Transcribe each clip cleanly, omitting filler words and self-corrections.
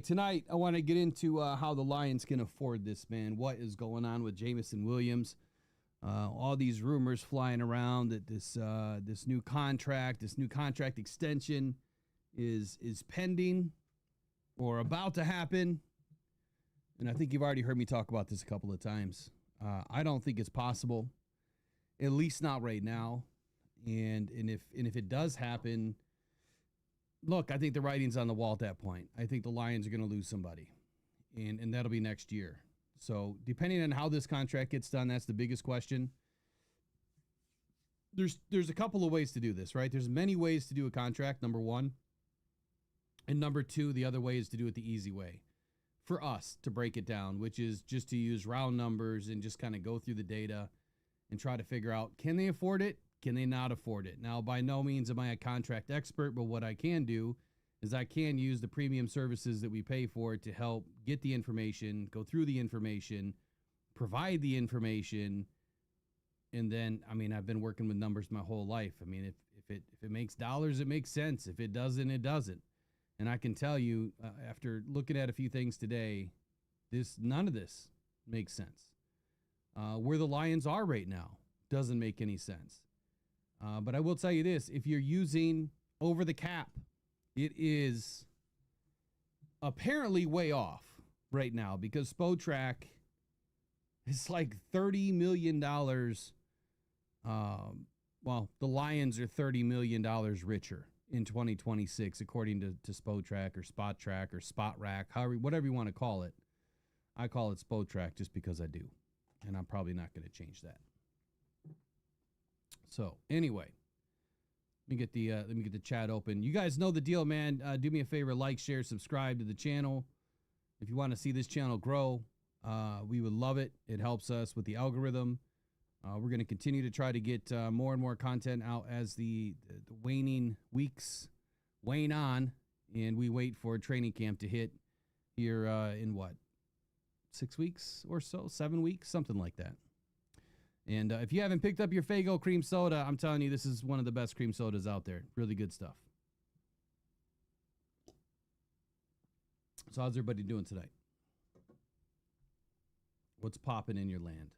Tonight, I want to get into how the Lions can afford this, man. What is going on with Jameson Williams? All these rumors flying around that this new contract extension is pending or about to happen. And I think you've already heard me talk about this a couple of times. I don't think it's possible, at least not right now. And if it does happen, look, I think the writing's on the wall at that point. I think the Lions are going to lose somebody, and that'll be next year. So depending on how this contract gets done, that's the biggest question. There's a couple of ways to do this, right? There's many ways to do a contract, number one. And number two, the other way is to do it the easy way. For us to break it down, which is just to use round numbers and just kind of go through the data and try to figure out, can they afford it? Can they not afford it? Now, by no means am I a contract expert, but what I can do is I can use the premium services that we pay for to help get the information, go through the information, provide the information, and then, I mean, I've been working with numbers my whole life. I mean, if it makes dollars, it makes sense. If it doesn't, it doesn't. And I can tell you, after looking at a few things today, none of this makes sense. Where the Lions are right now doesn't make any sense. But I will tell you this, if you're using over the cap, it is apparently way off right now because SpoTrack is like $30 million. Well, the Lions are $30 million richer in 2026, according to SpoTrack or SpotTrack or SpotRack, whatever you want to call it. I call it SpoTrack just because I do. And I'm probably not going to change that. So anyway, let me get the chat open. You guys know the deal, man. Do me a favor, like, share, subscribe to the channel. If you want to see this channel grow, we would love it. It helps us with the algorithm. We're going to continue to try to get more and more content out as the waning weeks wane on, and we wait for training camp to hit here in what, 6 weeks or so, 7 weeks, something like that. And if you haven't picked up your Faygo cream soda, I'm telling you, this is one of the best cream sodas out there. Really good stuff. So how's everybody doing tonight? What's popping in your land?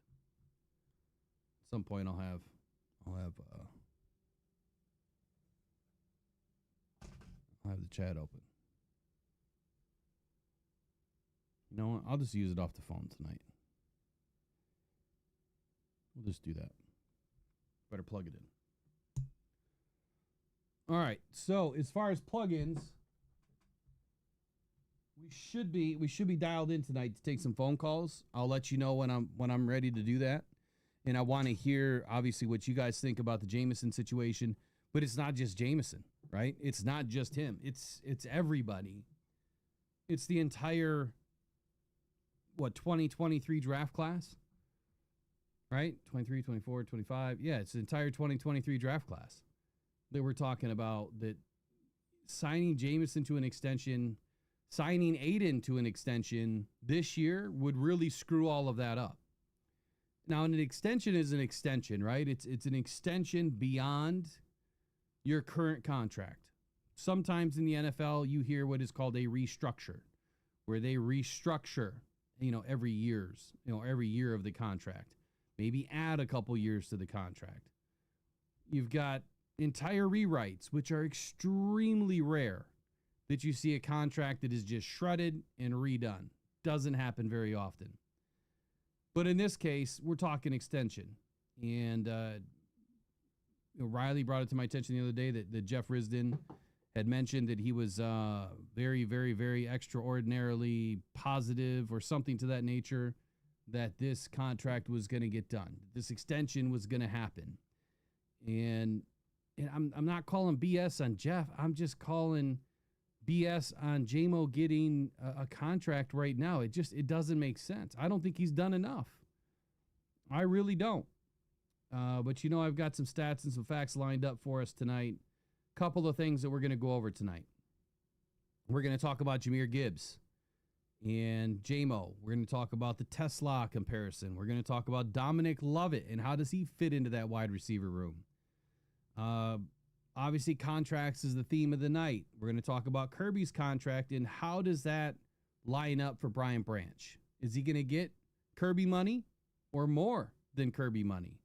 At some point I'll have the chat open. You know what? I'll just use it off the phone tonight. We'll just do that. Better plug it in. All right. So as far as plugins, we should be dialed in tonight to take some phone calls. I'll let you know when I'm ready to do that. And I want to hear obviously what you guys think about the Jameson situation. But it's not just Jameson, right? It's not just him. It's everybody. It's the entire 2023 draft class. Right? 23, 24, 25. Yeah, it's the entire 2023 draft class that we're talking about, that signing Jameson to an extension, signing Aiden to an extension this year would really screw all of that up. Now, an extension is an extension, right? It's an extension beyond your current contract. Sometimes in the NFL, you hear what is called a restructure, where they restructure, every year of the contract. Maybe add a couple years to the contract. You've got entire rewrites, which are extremely rare, that you see a contract that is just shredded and redone. Doesn't happen very often. But in this case, we're talking extension. And Riley brought it to my attention the other day that Jeff Risdon had mentioned that he was very, very, very extraordinarily positive or something to that nature, that this contract was going to get done. This extension was going to happen. And I'm not calling BS on Jeff. I'm just calling BS on JMO getting a contract right now. It doesn't make sense. I don't think he's done enough. I really don't. But I've got some stats and some facts lined up for us tonight. Couple of things that we're going to go over tonight. We're going to talk about Jahmyr Gibbs and JMO. We're going to talk about the Tesla comparison. We're going to talk about Dominic Lovett and how does he fit into that wide receiver room. Obviously, contracts is the theme of the night. We're going to talk about Kirby's contract and how does that line up for Brian Branch? Is he going to get Kirby money or more than Kirby money?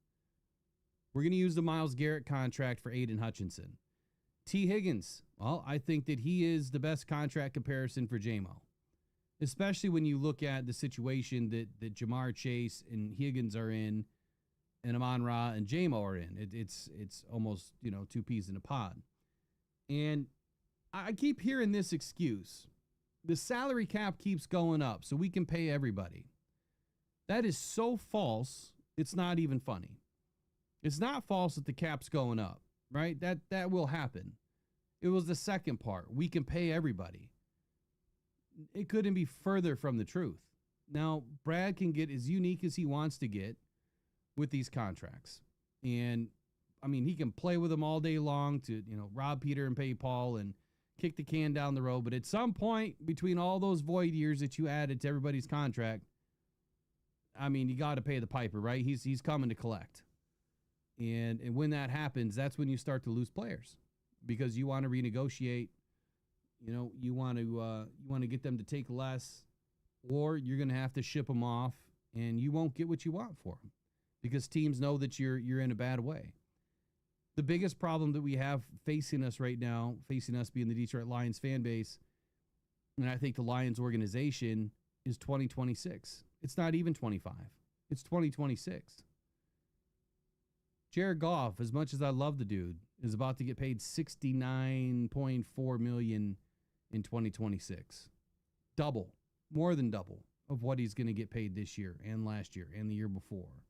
We're going to use the Myles Garrett contract for Aiden Hutchinson. T. Higgins, well, I think that he is the best contract comparison for J-Mo, especially when you look at the situation that Jamar Chase and Higgins are in, and Amon-Ra and J-Mo are in. It's almost, two peas in a pod. And I keep hearing this excuse. The salary cap keeps going up so we can pay everybody. That is so false, it's not even funny. It's not false that the cap's going up, right? That will happen. It was the second part. We can pay everybody. It couldn't be further from the truth. Now, Brad can get as unique as he wants to get with these contracts. And, he can play with them all day long to, rob Peter and pay Paul and kick the can down the road. But at some point, between all those void years that you added to everybody's contract, you got to pay the piper, right? He's coming to collect. And when that happens, that's when you start to lose players because you want to renegotiate. You want to get them to take less, or you're going to have to ship them off, and you won't get what you want for them because teams know that you're in a bad way. The biggest problem that we have facing us right now, facing us being the Detroit Lions fan base, and I think the Lions organization, is 2026. It's not even 25. It's 2026. Jared Goff, as much as I love the dude, is about to get paid $69.4 million in 2026. Double, more than double of what he's going to get paid this year and last year and the year before.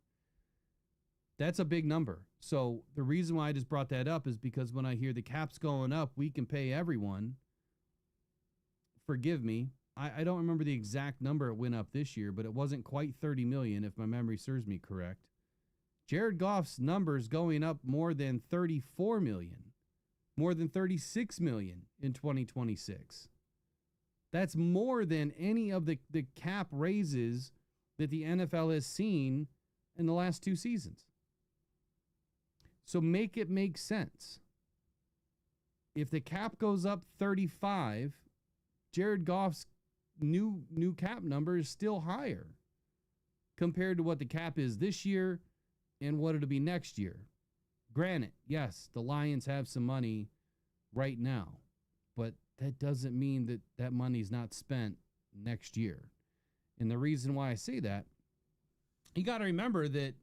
That's a big number. So the reason why I just brought that up is because when I hear the cap's going up, we can pay everyone. Forgive me. I don't remember the exact number it went up this year, but it wasn't quite 30 million if my memory serves me correct. Jared Goff's numbers going up more than 34 million, more than 36 million in 2026. That's more than any of the cap raises that the NFL has seen in the last 2 seasons. So make it make sense. If the cap goes up 35, Jared Goff's new cap number is still higher compared to what the cap is this year and what it'll be next year. Granted, yes, the Lions have some money right now, but that doesn't mean that that money's not spent next year. And the reason why I say that, you got to remember that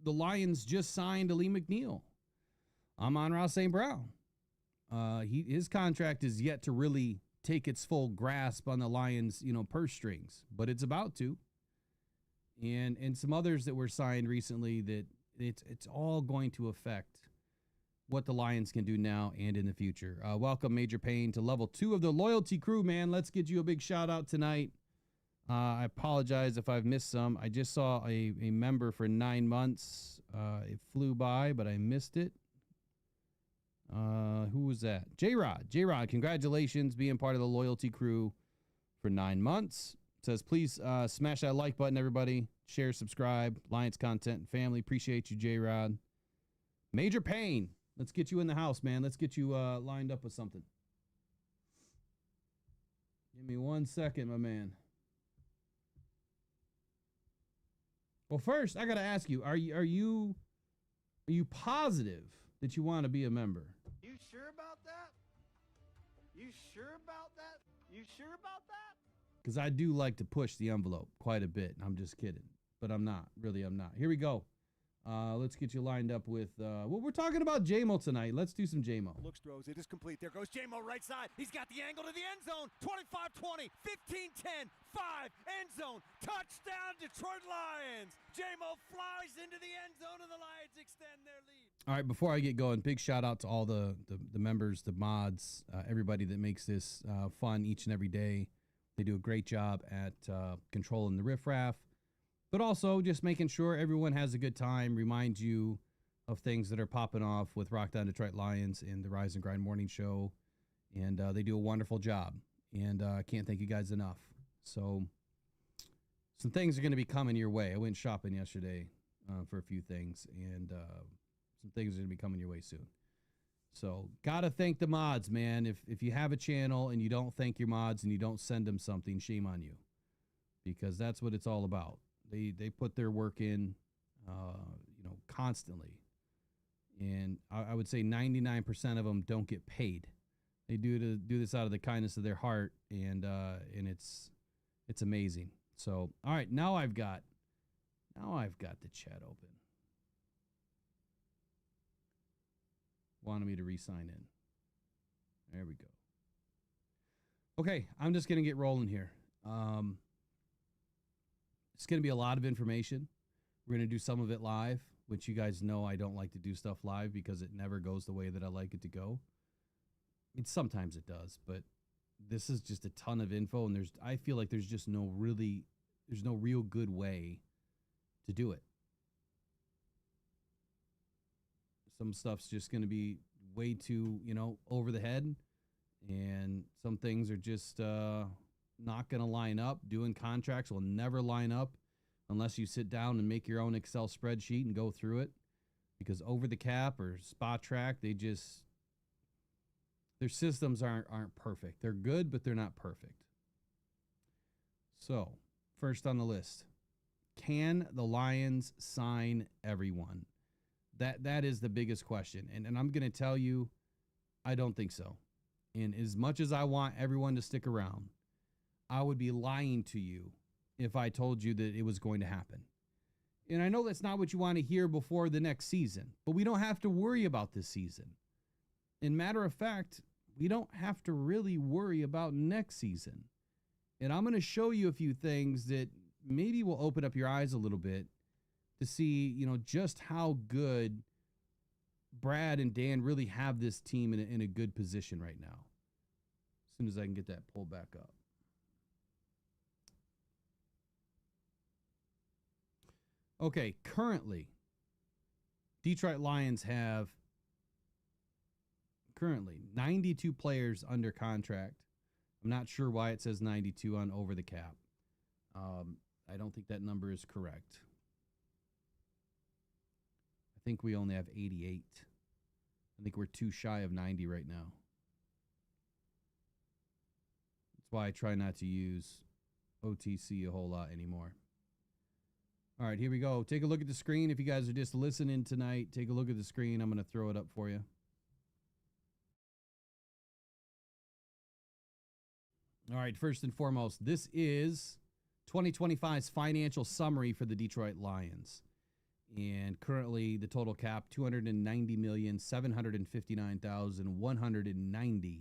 the Lions just signed Lee McNeil. Amon-Ra St. Brown. His contract is yet to really take its full grasp on the Lions, purse strings, but it's about to. And some others that were signed recently that it's all going to affect what the Lions can do now and in the future. Welcome, Major Payne, to level 2 of the loyalty crew, man. Let's get you a big shout out tonight. I apologize if I've missed some. I just saw a member for 9 months. It flew by, but I missed it. Who was that? J-Rod. J-Rod, congratulations being part of the loyalty crew for 9 months. It says, please smash that like button, everybody. Share, subscribe. Lions content and family. Appreciate you, J-Rod. Major Payne. Let's get you in the house, man. Let's get you lined up with something. Give me 1 second, my man. Well, first, I got to ask you, are you positive that you want to be a member? You sure about that? You sure about that? You sure about that? Because I do like to push the envelope quite a bit. I'm just kidding. But I'm not. Really, I'm not. Here we go. Let's get you lined up with, well, we're talking about J-Mo tonight. Let's do some J-Mo. Looks, throws. It is complete. There goes J-Mo right side. He's got the angle to the end zone. 25-20, 15-10, 5, end zone. Touchdown, Detroit Lions. J-Mo flies into the end zone, and the Lions extend their lead. All right, before I get going, big shout out to all the members, the mods, everybody that makes this fun each and every day. They do a great job at controlling the riffraff, but also just making sure everyone has a good time, remind you of things that are popping off with Rockhound Detroit Lions and the Rise and Grind Morning Show. And they do a wonderful job. And I can't thank you guys enough. So some things are going to be coming your way. I went shopping yesterday for a few things, and some things are going to be coming your way soon. So gotta thank the mods, man. If you have a channel and you don't thank your mods and you don't send them something, shame on you, because that's what it's all about. They put their work in, constantly, and I would say 99% of them don't get paid. They do this out of the kindness of their heart, and it's amazing. So all right, now I've got the chat open. Wanted me to re-sign in. There we go. Okay, I'm just going to get rolling here. It's going to be a lot of information. We're going to do some of it live, which you guys know I don't like to do stuff live because it never goes the way that I like it to go. Sometimes it does, but this is just a ton of info, and I feel like there's no real good way to do it. Some stuff's just going to be way too, over the head. And some things are just not going to line up. Doing contracts will never line up unless you sit down and make your own Excel spreadsheet and go through it. Because over the cap or spot track, their systems aren't perfect. They're good, but they're not perfect. So, first on the list, can the Lions sign everyone? That is the biggest question. And I'm going to tell you, I don't think so. And as much as I want everyone to stick around, I would be lying to you if I told you that it was going to happen. And I know that's not what you want to hear before the next season, but we don't have to worry about this season. In matter of fact, we don't have to really worry about next season. And I'm going to show you a few things that maybe will open up your eyes a little bit to see, just how good Brad and Dan really have this team in a good position right now. As soon as I can get that pulled back up. Okay, currently, Detroit Lions have 92 players under contract. I'm not sure why it says 92 on over the cap. I don't think that number is correct. I think we only have 88. I think we're too shy of 90 right now. That's why I try not to use OTC a whole lot anymore. All right, here we go. Take a look at the screen. If you guys are just listening tonight, take a look at the screen. I'm going to throw it up for you. All right, first and foremost, this is 2025's financial summary for the Detroit Lions. And currently, the total cap, $290,759,190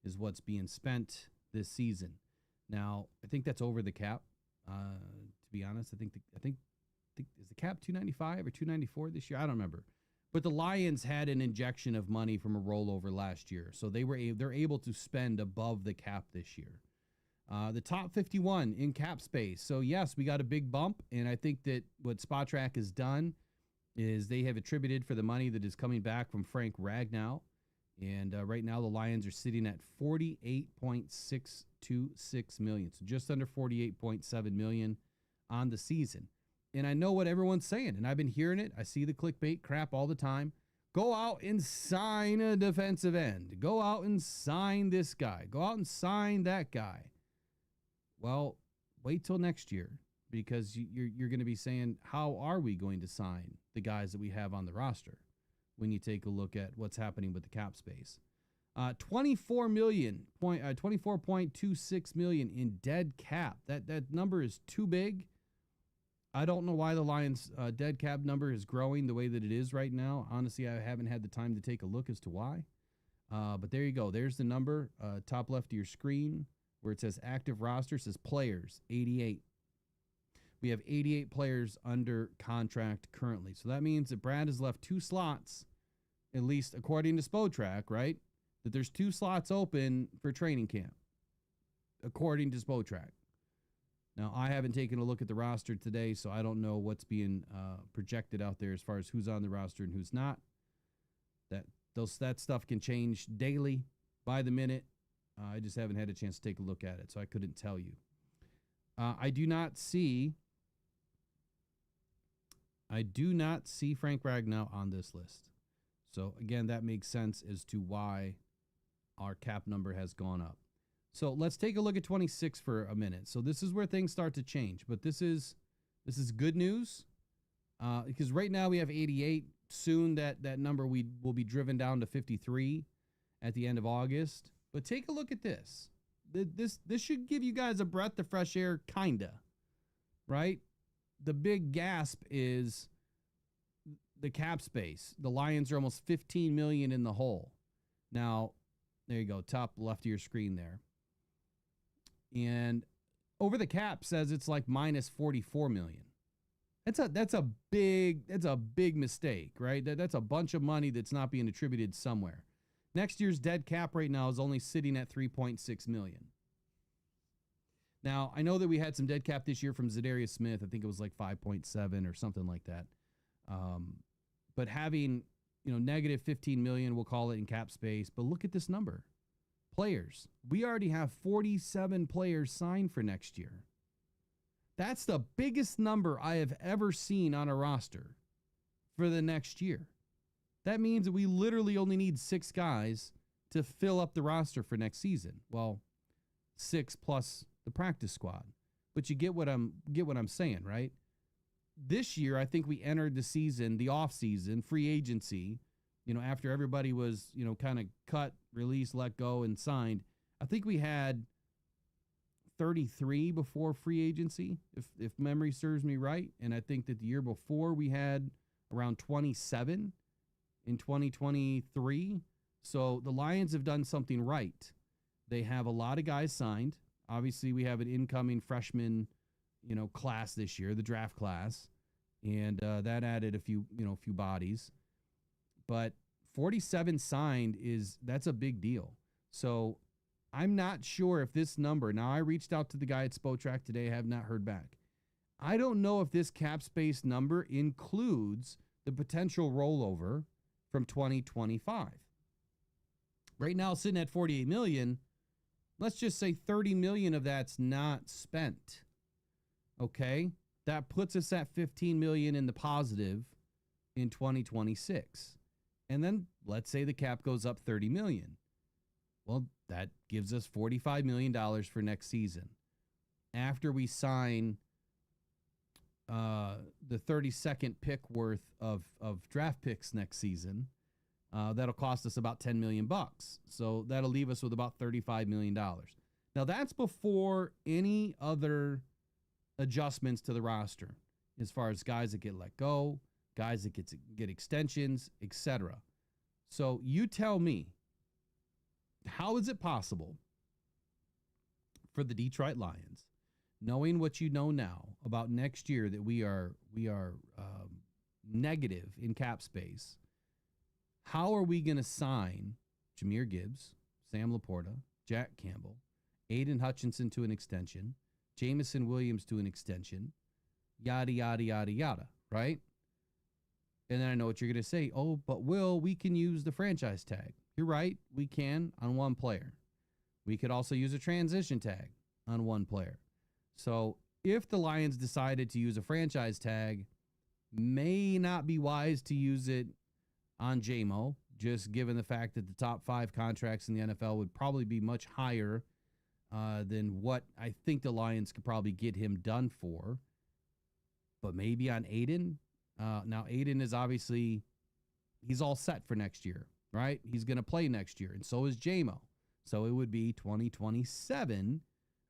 is what's being spent this season. Now, I think that's over the cap. To be honest, I think is the cap 295 or 294 this year? I don't remember. But the Lions had an injection of money from a rollover last year, so they're able to spend above the cap this year. The top 51 in cap space. So, yes, we got a big bump, and I think that what SpotTrack has done is they have attributed for the money that is coming back from Frank Ragnow. And right now the Lions are sitting at $48.626 million, so just under $48.7 million on the season. And I know what everyone's saying, and I've been hearing it. I see the clickbait crap all the time. Go out and sign a defensive end. Go out and sign this guy. Go out and sign that guy. Well, wait till next year, because you're going to be saying, how are we going to sign the guys that we have on the roster when you take a look at what's happening with the cap space? $24.26 million in dead cap. That number is too big. I don't know why the Lions' dead cap number is growing the way that it is right now. Honestly, I haven't had the time to take a look as to why. But there you go. There's the number, top left of your screen, where it says active roster. It says players, 88. We have 88 players under contract currently. So that means that Brad has left 2 slots, at least according to SpotTrack, right? That there's 2 slots open for training camp, according to SpotTrack. Now, I haven't taken a look at the roster today, so I don't know what's being projected out there as far as who's on the roster and who's not. That stuff can change daily, by the minute. I just haven't had a chance to take a look at it, so I couldn't tell you. I do not see Frank Ragnow on this list. So again, that makes sense as to why our cap number has gone up. So let's take a look at 26 for a minute. So this is where things start to change, but this is good news because right now we have 88. Soon that number will be driven down to 53 at the end of August. But take a look at this. This should give you guys a breath of fresh air, kinda, right? The big gasp is the cap space. The Lions are almost 15 million in the hole. Now, there you go, top left of your screen there. And over the cap says it's like minus 44 million. That's a big mistake, right? That's a bunch of money that's not being attributed somewhere. Next year's dead cap right now is only sitting at 3.6 million. Now, I know that we had some dead cap this year from Zadarius Smith. I think it was like 5.7 or something like that. But having, negative 15 million, we'll call it, in cap space. But look at this number. Players. We already have 47 players signed for next year. That's the biggest number I have ever seen on a roster for the next year. That means that we literally only need 6 guys to fill up the roster for next season. Well, 6 plus the practice squad. But you get what I'm saying, right? This year, I think we entered the season, the off season, free agency, after everybody was, kind of cut, released, let go, and signed. I think we had 33 before free agency, if memory serves me right. And I think that the year before we had around 27 in 2023. So the Lions have done something right. They have a lot of guys signed. Obviously, we have an incoming freshman, class this year, the draft class. And that added a few bodies. But 47 signed that's a big deal. So I'm not sure if this number, now I reached out to the guy at Spotrac today, have not heard back. I don't know if this cap space number includes the potential rollover from 2025. Right now, sitting at 48 million, let's just say 30 million of that's not spent. Okay? That puts us at 15 million in the positive in 2026. And then let's say the cap goes up 30 million. Well, that gives us $45 million for next season. After we sign the 32nd pick worth of draft picks next season, that'll cost us about $10 million bucks. So that'll leave us with about $35 million. Now that's before any other adjustments to the roster, as far as guys that get let go, guys that get extensions, etc. So you tell me, how is it possible for the Detroit Lions, knowing what you know now about next year, that we are negative in cap space? How are we going to sign Jahmyr Gibbs, Sam Laporta, Jack Campbell, Aiden Hutchinson to an extension, Jameson Williams to an extension, yada, yada, yada, yada, right? And then I know what you're going to say. Oh, but we can use the franchise tag. You're right. We can on one player. We could also use a transition tag on one player. So if the Lions decided to use a franchise tag, may not be wise to use it on JMO, just given the fact that the top 5 contracts in the NFL would probably be much higher than what I think the Lions could probably get him done for. But maybe on Aiden. Now, Aiden is obviously, he's all set for next year, right? He's going to play next year, and so is JMO. So it would be 2027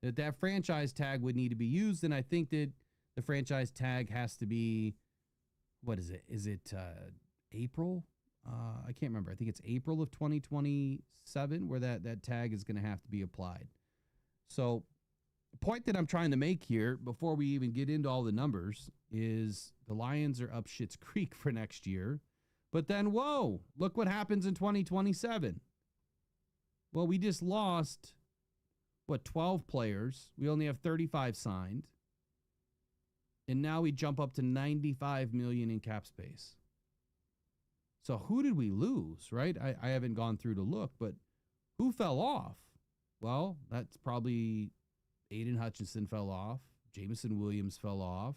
that franchise tag would need to be used, and I think that the franchise tag has to be, what is it? Is it April? I can't remember. I think it's April of 2027 where that tag is going to have to be applied. So the point that I'm trying to make here, before we even get into all the numbers, is the Lions are up Schitt's Creek for next year. But then, whoa, look what happens in 2027. Well, we just lost, 12 players. We only have 35 signed. And now we jump up to 95 million in cap space. So who did we lose, right? I haven't gone through to look, but who fell off? Well, that's probably Aiden Hutchinson fell off. Jameson Williams fell off.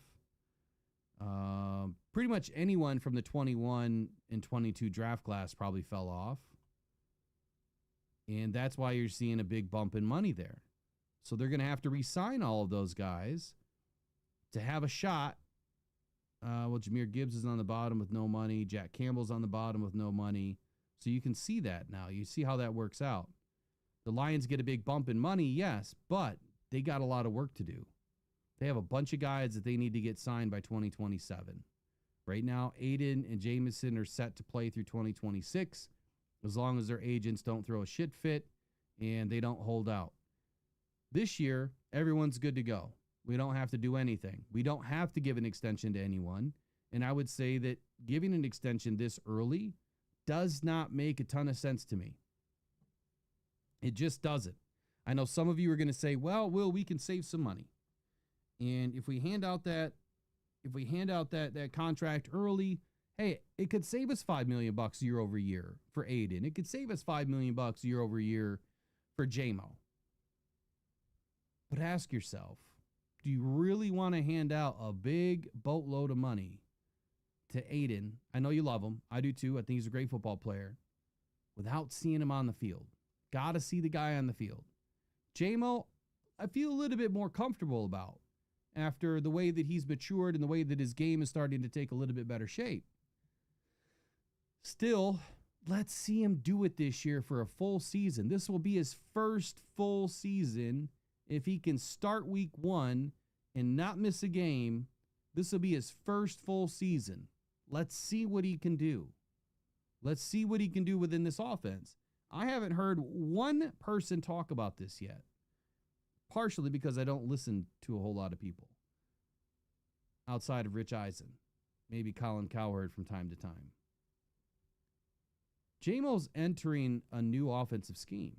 Pretty much anyone from the 21 and 22 draft class probably fell off. And that's why you're seeing a big bump in money there. So they're going to have to re-sign all of those guys to have a shot. Well, Jahmyr Gibbs is on the bottom with no money. Jack Campbell's on the bottom with no money. So you can see that now. You see how that works out. The Lions get a big bump in money, yes, but they got a lot of work to do. They have a bunch of guys that they need to get signed by 2027. Right now, Aiden and Jameson are set to play through 2026 as long as their agents don't throw a shit fit and they don't hold out. This year, everyone's good to go. We don't have to do anything. We don't have to give an extension to anyone. And I would say that giving an extension this early does not make a ton of sense to me. It just doesn't. I know some of you are going to say, well, Will, we can save some money. And if we hand out that contract early, hey, it could save us $5 million year over year for Aiden. It could save us $5 million year over year for JMO. But ask yourself, do you really want to hand out a big boatload of money to Aiden? I know you love him. I do too. I think he's a great football player. Without seeing him on the field. Got to see the guy on the field. JMO, I feel a little bit more comfortable about after the way that he's matured and the way that his game is starting to take a little bit better shape. Still, let's see him do it this year for a full season. This will be his first full season. If he can start week 1 and not miss a game, this will be his first full season. Let's see what he can do. Let's see what he can do within this offense. I haven't heard one person talk about this yet, partially because I don't listen to a whole lot of people outside of Rich Eisen, maybe Colin Cowherd from time to time. JMO's entering a new offensive scheme.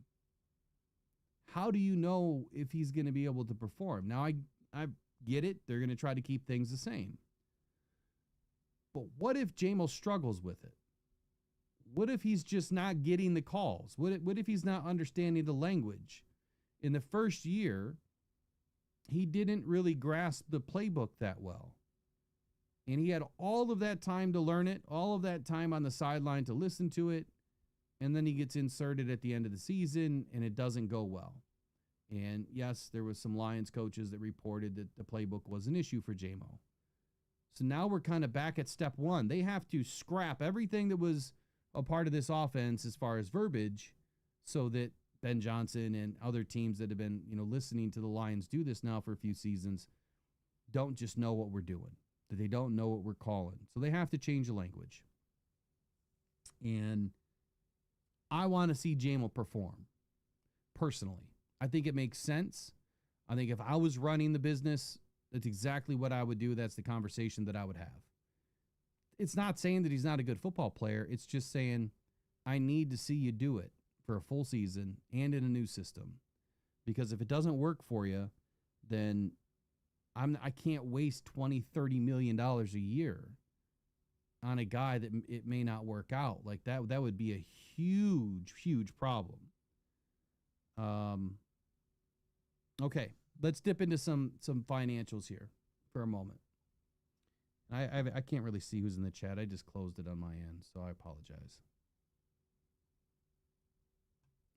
How do you know if he's going to be able to perform? Now, I get it. They're going to try to keep things the same. But what if JMO struggles with it? What if he's just not getting the calls? What if he's not understanding the language? In the first year, he didn't really grasp the playbook that well. And he had all of that time to learn it, all of that time on the sideline to listen to it. And then he gets inserted at the end of the season, and it doesn't go well. And yes, there was some Lions coaches that reported that the playbook was an issue for JMO. So now we're kind of back at step 1. They have to scrap everything that was a part of this offense as far as verbiage so that Ben Johnson and other teams that have been, listening to the Lions do this now for a few seasons don't just know what we're doing, that they don't know what we're calling. So they have to change the language. And I want to see JMO perform personally. I think it makes sense. I think if I was running the business, that's exactly what I would do. That's the conversation that I would have. It's not saying that he's not a good football player. It's just saying I need to see you do it for a full season and in a new system. Because if it doesn't work for you, then I can't waste $20-30 million a year on a guy that it may not work out. Like that would be a huge problem. Okay, let's dip into some financials here for a moment. I can't really see who's in the chat. I just closed it on my end, so I apologize.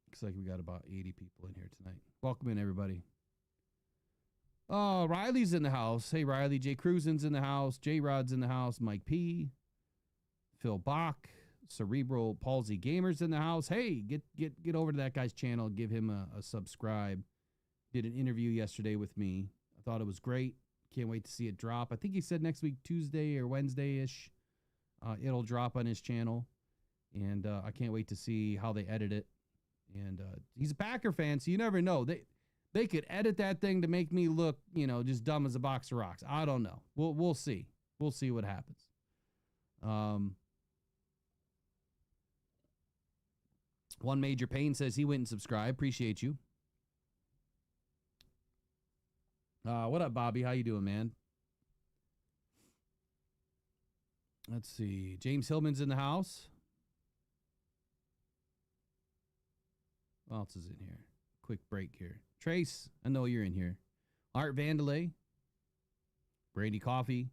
Looks like we got about 80 people in here tonight. Welcome in, everybody. Oh, Riley's in the house. Hey, Riley. Jay Cruzen's in the house. J Rod's in the house. Mike P. Phil Bach. Cerebral Palsy Gamers in the house. Hey, get over to that guy's channel. Give him a subscribe. Did an interview yesterday with me. I thought it was great. Can't wait to see it drop. I think he said next week, Tuesday or Wednesday-ish, it'll drop on his channel. And I can't wait to see how they edit it. And he's a Packer fan, so you never know. They could edit that thing to make me look, just dumb as a box of rocks. I don't know. We'll see. We'll see what happens. One Major Pain says he went and subscribed. Appreciate you. What up, Bobby? How you doing, man? Let's see. James Hillman's in the house. What else is in here? Quick break here. Trace, I know you're in here. Art Vandalay. Brady Coffee.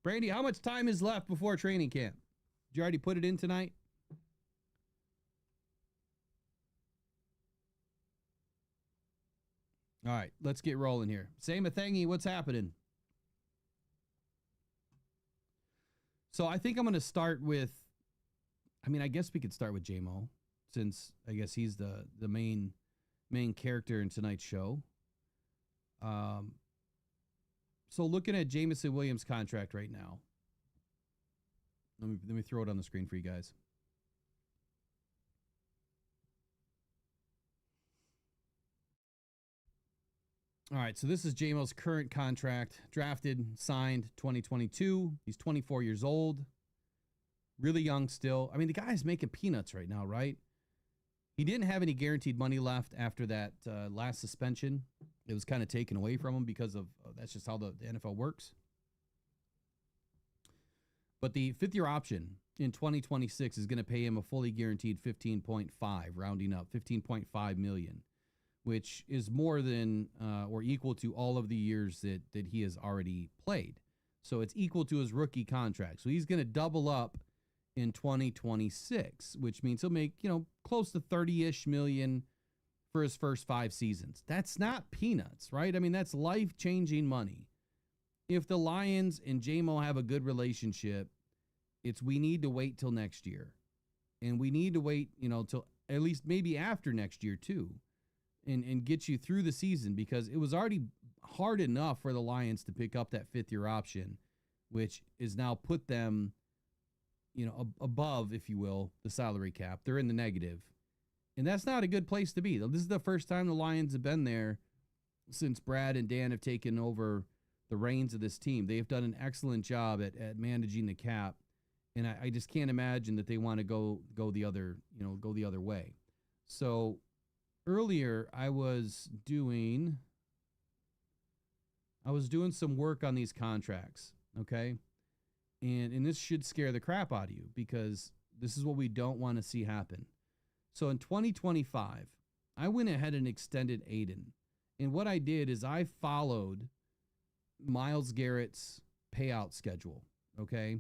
Brandy, how much time is left before training camp? Did you already put it in tonight? All right, let's get rolling here. Same Mathangi, what's happening? So I think I'm going to start with, I guess we could start with J-Mo, since I guess he's the main character in tonight's show. So looking at Jameson Williams' contract right now. Let me throw it on the screen for you guys. All right, so this is J-Mo's current contract. Drafted, signed 2022. He's 24 years old. Really young still. I mean, the guy's making peanuts right now, right? He didn't have any guaranteed money left after that last suspension. It was kind of taken away from him because of that's just how the NFL works. But the fifth-year option in 2026 is going to pay him a fully guaranteed 15.5, rounding up, 15.5 million, which is more than or equal to all of the years that he has already played. So it's equal to his rookie contract. So he's going to double up in 2026, which means he'll make, close to 30-ish million for his first 5 seasons. That's not peanuts, right? I mean, that's life-changing money. If the Lions and J-Mo have a good relationship, we need to wait till next year. And we need to wait, till at least maybe after next year too, and get you through the season, because it was already hard enough for the Lions to pick up that 5th-year option, which is now put them, above, if you will, the salary cap. They're in the negative. And that's not a good place to be. This is the first time the Lions have been there since Brad and Dan have taken over the reins of this team. They have done an excellent job at managing the cap. And I just can't imagine that they want to go the other way. So earlier I was doing some work on these contracts, okay? And this should scare the crap out of you, because this is what we don't want to see happen. So in 2025, I went ahead and extended Aiden. And what I did is I followed Myles Garrett's payout schedule, okay?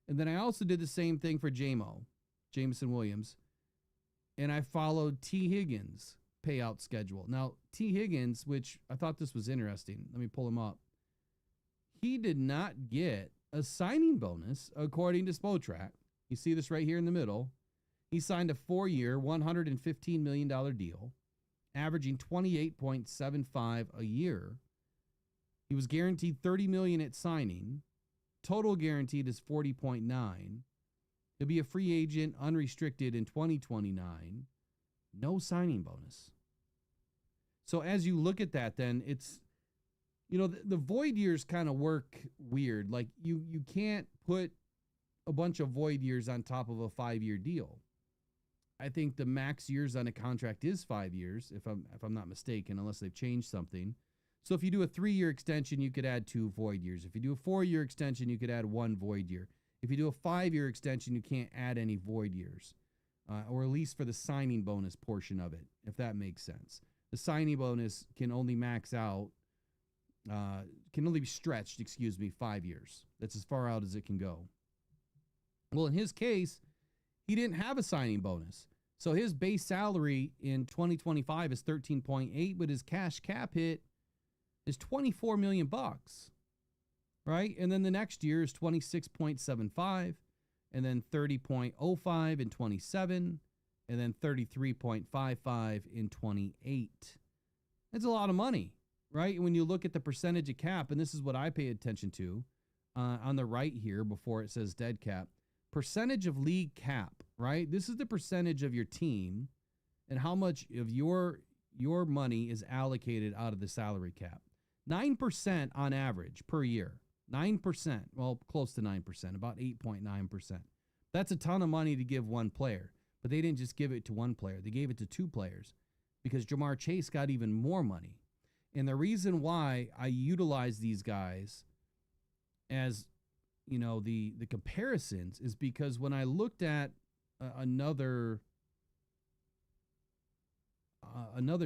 And then I also did the same thing for J-Mo, Jameson Williams. And I followed T. Higgins' payout schedule. Now, T. Higgins, which I thought this was interesting. Let me pull him up. He did not get a signing bonus according to Spotrac. You see this right here in the middle. He signed a 4-year, $115 million deal, averaging $28.75 a year. He was guaranteed $30 million at signing. Total guaranteed is $40.9. He'll be a free agent, unrestricted in 2029. No signing bonus. So as you look at that, then it's, the void years kind of work weird. Like you can't put a bunch of void years on top of a 5-year deal. I think the max years on a contract is 5 years, if I'm not mistaken, unless they've changed something. So if you do a 3-year extension, you could add 2 void years. If you do a 4-year extension, you could add 1 void year. If you do a 5-year extension, you can't add any void years, or at least for the signing bonus portion of it, if that makes sense. The signing bonus can only max out, can only be stretched, 5 years. That's as far out as it can go. Well, in his case, he didn't have a signing bonus. So his base salary in 2025 is 13.8, but his cash cap hit is $24 million bucks, right? And then the next year is 26.75, and then 30.05 in 27, and then 33.55 in 28. That's a lot of money, right? When you look at the percentage of cap, and this is what I pay attention to on the right here before it says dead cap, percentage of league cap, right? This is the percentage of your team and how much of your money is allocated out of the salary cap. 9% on average per year. 9%, well, close to 9%, about 8.9%. That's a ton of money to give one player, but they didn't just give it to one player. They gave it to 2 players because Jamar Chase got even more money. And the reason why I utilize these guys as, the comparisons is because when I looked at another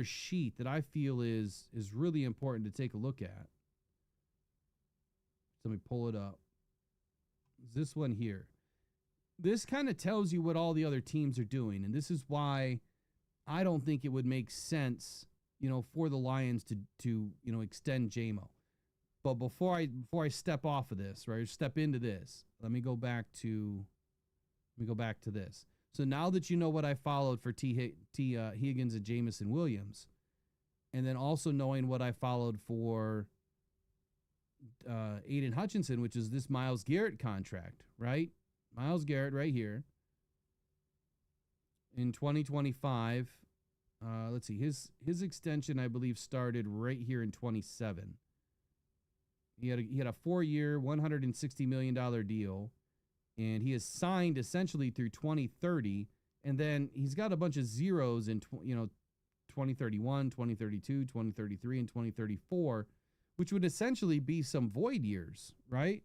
sheet that I feel is really important to take a look at. So let me pull it up. is this one here. This kind of tells you what all the other teams are doing, and this is why I don't think it would make sense, for the Lions to extend JMO. But before I step off of this, right, or step into this, let me go back to this. So now that you know what I followed for Higgins and Jameson Williams, and then also knowing what I followed for Aiden Hutchinson, which is this Myles Garrett contract, right? Myles Garrett right here. In 2025, let's see, his extension, I believe, started right here in 27. He had a 4-year, $160 million deal, and he is signed essentially through 2030, and then he's got a bunch of zeros in 2031, 2032, 2033, and 2034, which would essentially be some void years, right?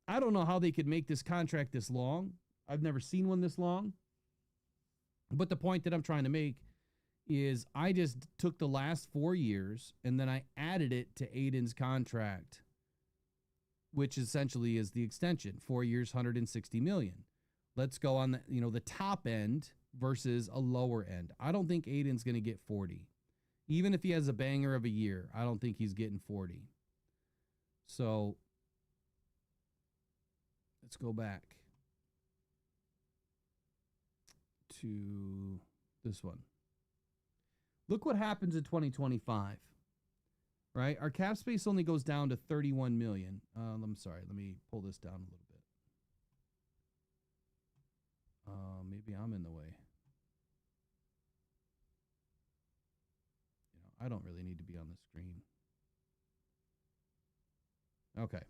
I don't know how they could make this contract this long. I've never seen one this long. But the point that I'm trying to make is I just took the last 4 years and then I added it to Aiden's contract, which essentially is the extension. 4 years, $160 million. Let's go on the top end versus a lower end. I don't think Aiden's going to get 40. Even if he has a banger of a year, I don't think he's getting 40. So let's go back to this one. Look what happens in 2025, right? Our cap space only goes down to 31 million. I'm sorry. Let me pull this down a little bit. Maybe I'm in the way. I don't really need to be on the screen. Okay.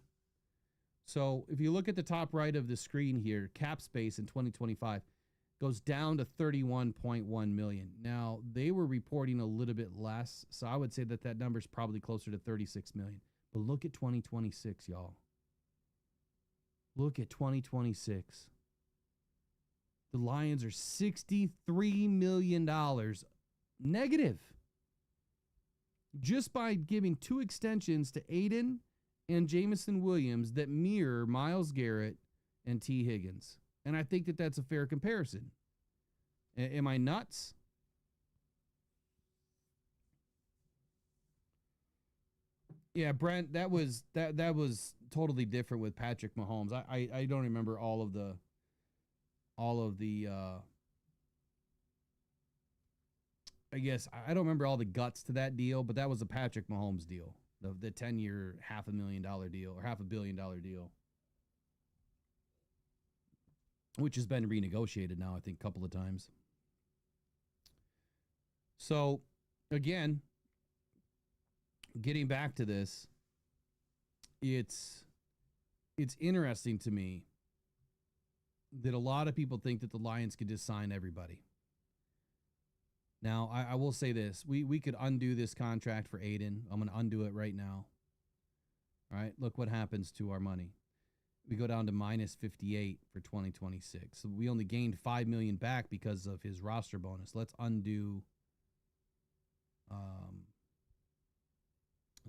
So if you look at the top right of the screen here, cap space in 2025 goes down to 31.1 million. Now, they were reporting a little bit less, so I would say that number is probably closer to 36 million. But look at 2026, y'all. Look at 2026. The Lions are $63 million negative just by giving 2 extensions to Aiden and Jameson Williams that mirror Myles Garrett and T. Higgins. And I think that that's a fair comparison. Am I nuts? Yeah, Brent, that was totally different with Patrick Mahomes. I don't remember all of the I guess I don't remember all the guts to that deal, but that was a Patrick Mahomes deal. The 10-year $500,000 deal or $500 million deal, which has been renegotiated now, I think, a couple of times. So, again, getting back to this, it's interesting to me that a lot of people think that the Lions could just sign everybody. Now, I will say this. We could undo this contract for Aiden. I'm going to undo it right now. All right, look what happens to our money. We go down to minus 58 for 2026. So we only gained $5 million back because of his roster bonus. Let's undo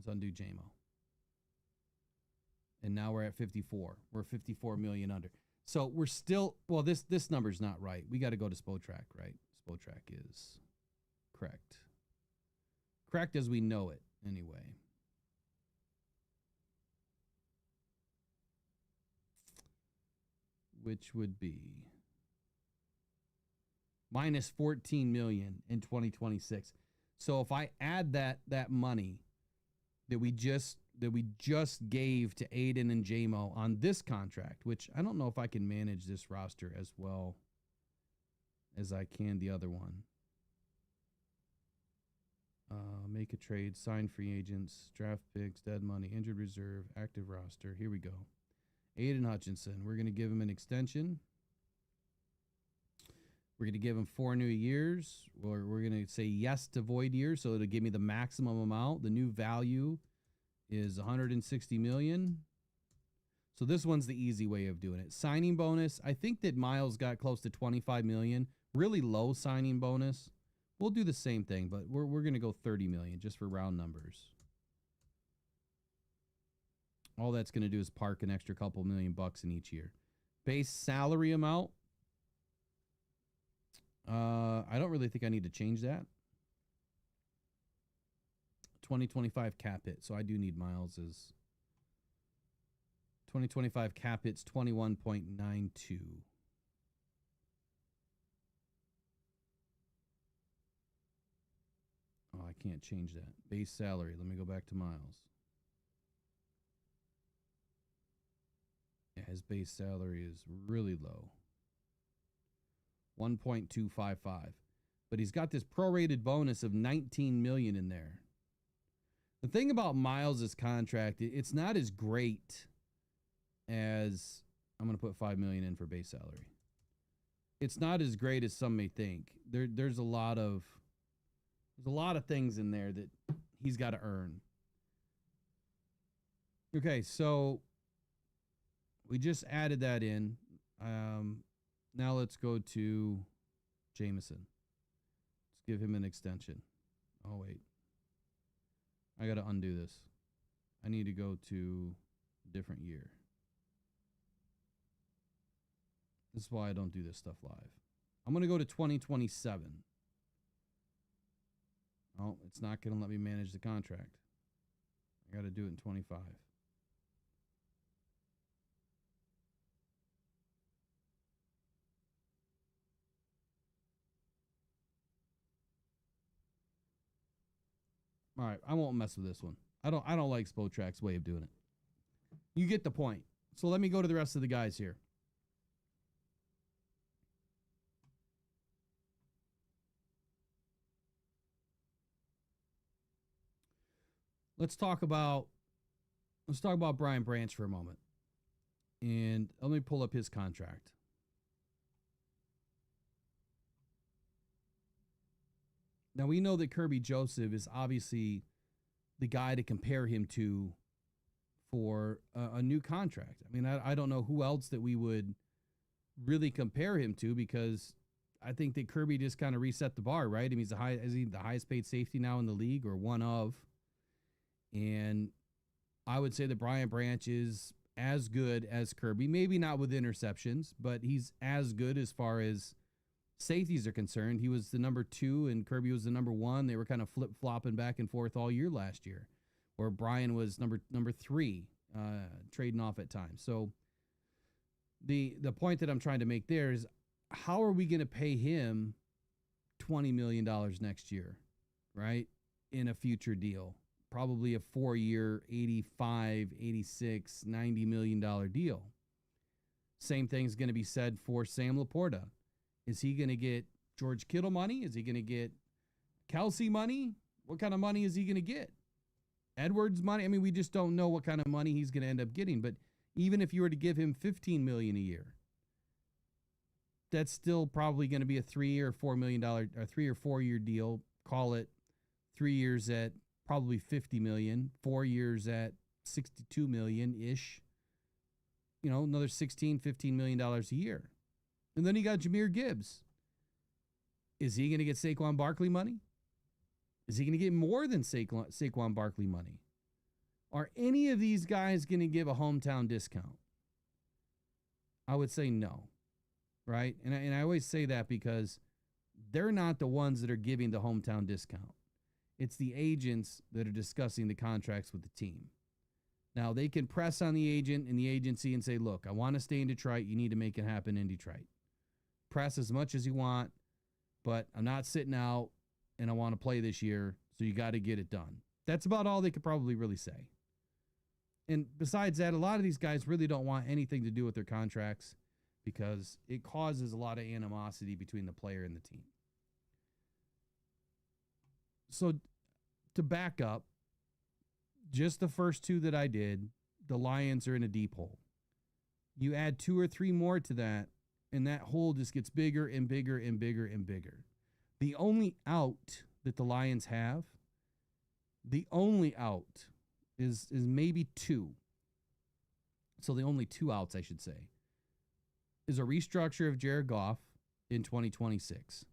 JMO. And now we're at 54. We're 54 million under. So we're still, well, this number's not right. We got to go to SpoTrack, right? SpoTrack is correct. Correct as we know it, anyway. Which would be minus 14 million in 2026. So if I add that money that we just gave to Aiden and JMO on this contract, which I don't know if I can manage this roster as well as I can the other one. Make a trade, sign free agents, draft picks, dead money, injured reserve, active roster. Here we go. Aiden Hutchinson. We're going to give him an extension. We're going to give him 4 new years. We're going to say yes to void years, so it'll give me the maximum amount. The new value is $160 million. So this one's the easy way of doing it. Signing bonus. I think that Myles got close to $25 million. Really low signing bonus. We'll do the same thing, but we're going to go $30 million just for round numbers. All that's going to do is park an extra couple $1,000,000 in each year. Base salary amount. I don't really think I need to change that. 2025 cap hit. So I do need Miles as 2025 cap hit's 21.92. Oh, I can't change that. Base salary. Let me go back to Miles. Yeah, his base salary is really low. 1.255. But he's got this prorated bonus of 19 million in there. The thing about Miles' contract, it's not as great as I'm going to put 5 million in for base salary. It's not as great as some may think. There's a lot of things in there that he's got to earn. Okay, so we just added that in. Now let's go to Jameson. Let's give him an extension. Oh, wait. I got to undo this. I need to go to a different year. This is why I don't do this stuff live. I'm going to go to 2027. Oh, it's not going to let me manage the contract. I got to do it in 25. All right, I won't mess with this one. I don't like Spotrack's way of doing it. You get the point. So let me go to the rest of the guys here. Let's talk about Brian Branch for a moment. And let me pull up his contract. Now, we know that Kirby Joseph is obviously the guy to compare him to for a new contract. I mean, I don't know who else that we would really compare him to, because I think that Kirby just kind of reset the bar, right? I mean, is he the highest paid safety now in the league, or one of? And I would say that Brian Branch is as good as Kirby, maybe not with interceptions, but he's as good as far as safeties are concerned. He was the number 2 and Kirby was the number 1. They were kind of flip-flopping back and forth all year last year, where Brian was number 3, trading off at times. So the point that I'm trying to make there is, how are we going to pay him $20 million next year, right, in a future deal? Probably a 4-year, $85, $86, $90 million deal. Same thing's going to be said for Sam Laporta. Is he going to get George Kittle money? Is he going to get Kelsey money? What kind of money is he going to get? Edwards money? I mean, we just don't know what kind of money he's going to end up getting. But even if you were to give him $15 million a year, that's still probably going to be a 3 or $4 million, a 3 or 4 year deal. Call it 3 years at probably $50 million, 4 years at $62 million ish. You know, another $16, $15 million a year. And then you got Jahmyr Gibbs. Is he going to get Saquon Barkley money? Is he going to get more than Saquon Barkley money? Are any of these guys going to give a hometown discount? I would say no, right? And I always say that because they're not the ones that are giving the hometown discount. It's the agents that are discussing the contracts with the team. Now, they can press on the agent and the agency and say, look, I want to stay in Detroit. You need to make it happen in Detroit. Press as much as you want, but I'm not sitting out and I want to play this year, so you got to get it done. That's about all they could probably really say. And besides that, a lot of these guys really don't want anything to do with their contracts because it causes a lot of animosity between the player and the team. So to back up, just the first 2 that I did, the Lions are in a deep hole. You add 2 or 3 more to that, and that hole just gets bigger and bigger and bigger and bigger. The only out that the Lions have, is maybe 2. So the only 2 outs, I should say, is a restructure of Jared Goff in 2026.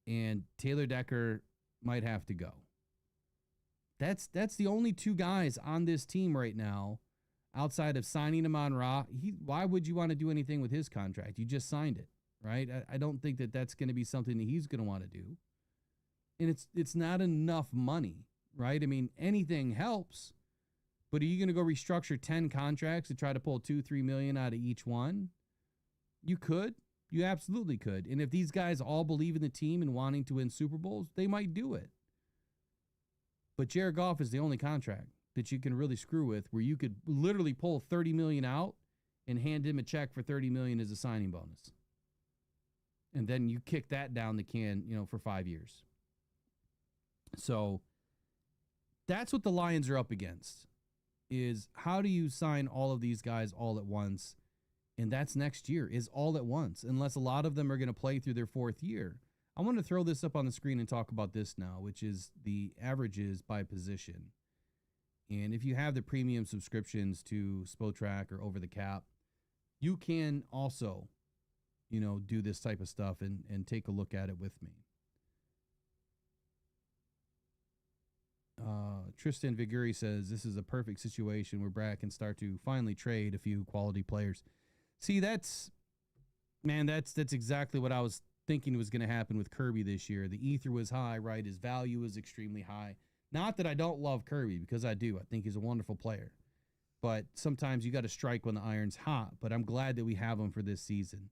And Taylor Decker might have to go. That's the only two guys on this team right now outside of signing him on Raw. Why would you want to do anything with his contract? You just signed it, right? I don't think that that's going to be something that he's going to want to do. And it's not enough money, right? I mean, anything helps, but are you going to go restructure 10 contracts to try to pull $2-3 million out of each one? You could. You absolutely could. And if these guys all believe in the team and wanting to win Super Bowls, they might do it. But Jared Goff is the only contract that you can really screw with where you could literally pull $30 million out and hand him a check for $30 million as a signing bonus. And then you kick that down the can, for 5 years. So that's what the Lions are up against, is how do you sign all of these guys all at once? And that's next year, is all at once, unless a lot of them are going to play through their fourth year. I want to throw this up on the screen and talk about this now, which is the averages by position. And if you have the premium subscriptions to SpoTrack or Over the Cap, you can also, do this type of stuff and take a look at it with me. Tristan Viguri says this is a perfect situation where Brad can start to finally trade a few quality players. See, that's exactly what I was thinking was going to happen with Kirby this year. The ether was high, right? His value was extremely high. Not that I don't love Kirby, because I do. I think he's a wonderful player. But sometimes you got to strike when the iron's hot. But I'm glad that we have him for this season.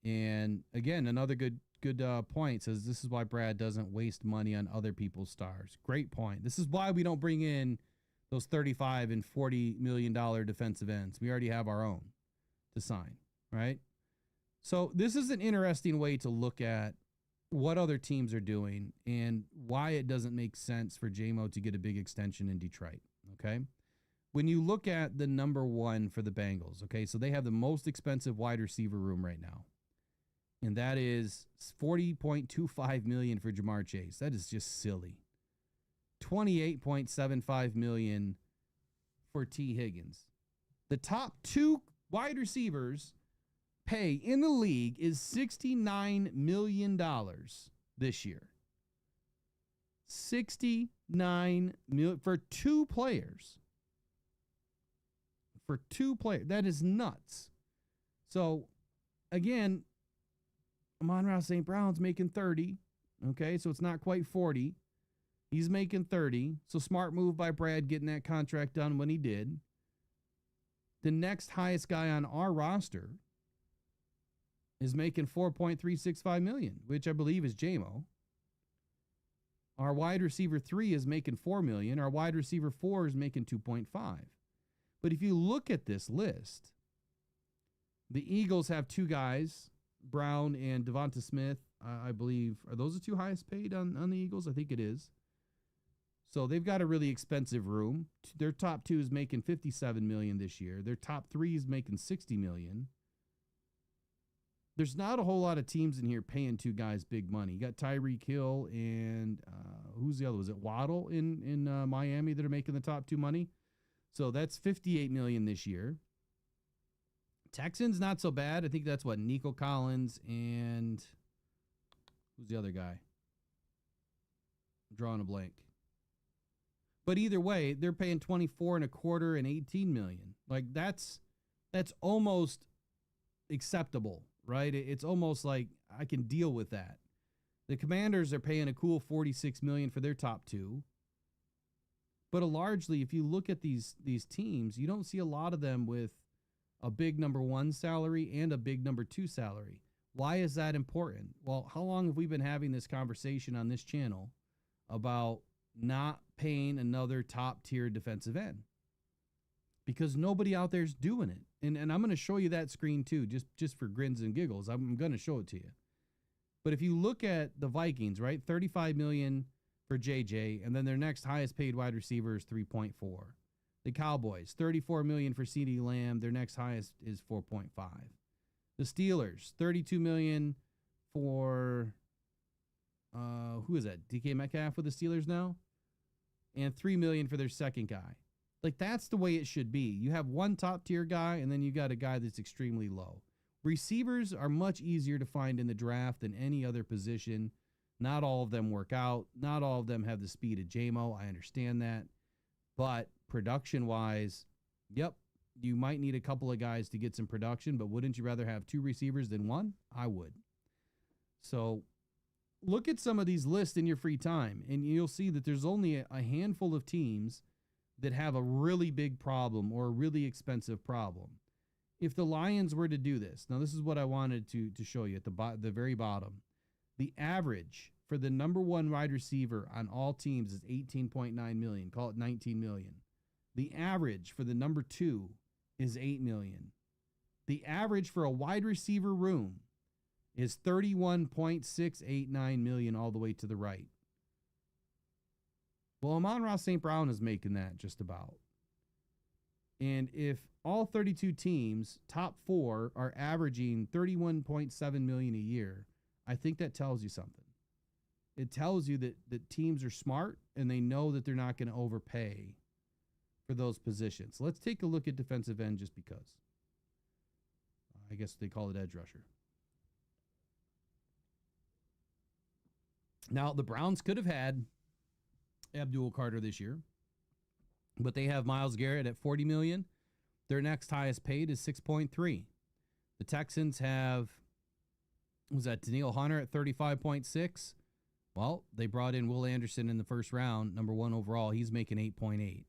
And again, another good point says this is why Brad doesn't waste money on other people's stars. Great point. This is why we don't bring in those $35 and $40 million defensive ends. We already have our own to sign, right? So this is an interesting way to look at what other teams are doing and why it doesn't make sense for JMO to get a big extension in Detroit, okay? When you look at the number one for the Bengals, okay, so they have the most expensive wide receiver room right now, and that is $40.25 million for Jamar Chase. That is just silly. $28.75 million for T. Higgins. The top two wide receivers pay in the league is $69 million this year. $69 million for two players. For two players. That is nuts. So, again, Amon-Ra St. Brown's making 30. Okay, so it's not quite 40. He's making 30. So smart move by Brad getting that contract done when he did. The next highest guy on our roster is making $4.365 million, which I believe is JMO. Our wide receiver 3 is making $4 million. Our wide receiver 4 is making $2.5. But if you look at this list, the Eagles have two guys, Brown and Devonta Smith, I believe. Are those the two highest paid on the Eagles? I think it is. So they've got a really expensive room. Their top two is making $57 million this year. Their top 3 is making $60 million. There's not a whole lot of teams in here paying two guys big money. You got Tyreek Hill and who's the other? Was it Waddle in Miami that are making the top 2 money? So that's $58 million this year. Texans, not so bad. I think that's what, Nico Collins and who's the other guy? I'm drawing a blank. But either way, they're paying $24.25 and $18 million. Like that's almost acceptable, right? It's almost like I can deal with that. The Commanders are paying a cool $46 million for their top 2. But largely, if you look at these teams, you don't see a lot of them with a big number 1 salary and a big number 2 salary. Why is that important? Well, how long have we been having this conversation on this channel about not paying another top tier defensive end? Because nobody out there is doing it. And I'm going to show you that screen too, just for grins and giggles. I'm going to show it to you. But if you look at the Vikings, right, $35 million for JJ, and then their next highest paid wide receiver is 3.4. The Cowboys, $34 million for CeeDee Lamb. Their next highest is 4.5. The Steelers, $32 million for who is that? DK Metcalf with the Steelers now, and $3 million for their second guy. Like, that's the way it should be. You have one top tier guy, and then you got a guy that's extremely low. Receivers are much easier to find in the draft than any other position. Not all of them work out. Not all of them have the speed of JMO. I understand that. But production-wise, yep, you might need a couple of guys to get some production, but wouldn't you rather have 2 receivers than 1? I would. So look at some of these lists in your free time, and you'll see that there's only a handful of teams that have a really big problem or a really expensive problem. If the Lions were to do this, now this is what I wanted to show you at the very bottom. The average for the number 1 wide receiver on all teams is 18.9 million. Call it 19 million. The average for the number 2 is 8 million. The average for a wide receiver room is 31.689 million all the way to the right. Well, Amon-Ra St. Brown is making that just about. And if all 32 teams, top 4, are averaging 31.7 million a year, I think that tells you something. It tells you that teams are smart and they know that they're not going to overpay for those positions. Let's take a look at defensive end just because. I guess they call it edge rusher. Now, the Browns could have had Abdul Carter this year, but they have Myles Garrett at $40 million. Their next highest paid is 6.3. The Texans have, Danielle Hunter at 35.6. Well, they brought in Will Anderson in the first round, number 1 overall. He's making 8.8.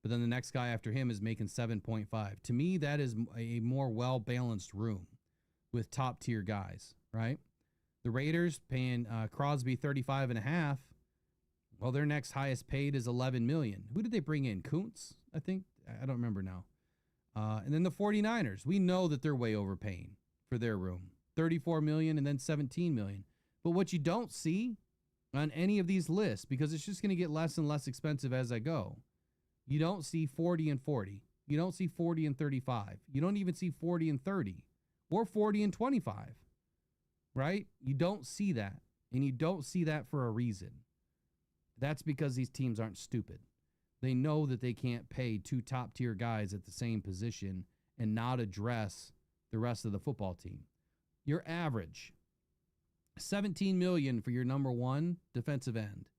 But then the next guy after him is making 7.5. To me, that is a more well-balanced room with top-tier guys, right? The Raiders paying Crosby 35.5. Well, their next highest paid is $11 million. Who did they bring in? Kuntz, I think? I don't remember now. And then the 49ers. We know that they're way overpaying for their room. $34 million and then $17 million. But what you don't see on any of these lists, because it's just going to get less and less expensive as I go, you don't see 40 and 40. You don't see 40 and 35. You don't even see 40 and 30 or 40 and 25, right? You don't see that. And you don't see that for a reason. That's because these teams aren't stupid. They know that they can't pay 2 top-tier guys at the same position and not address the rest of the football team. Your average, $17 million for your number 1 defensive end.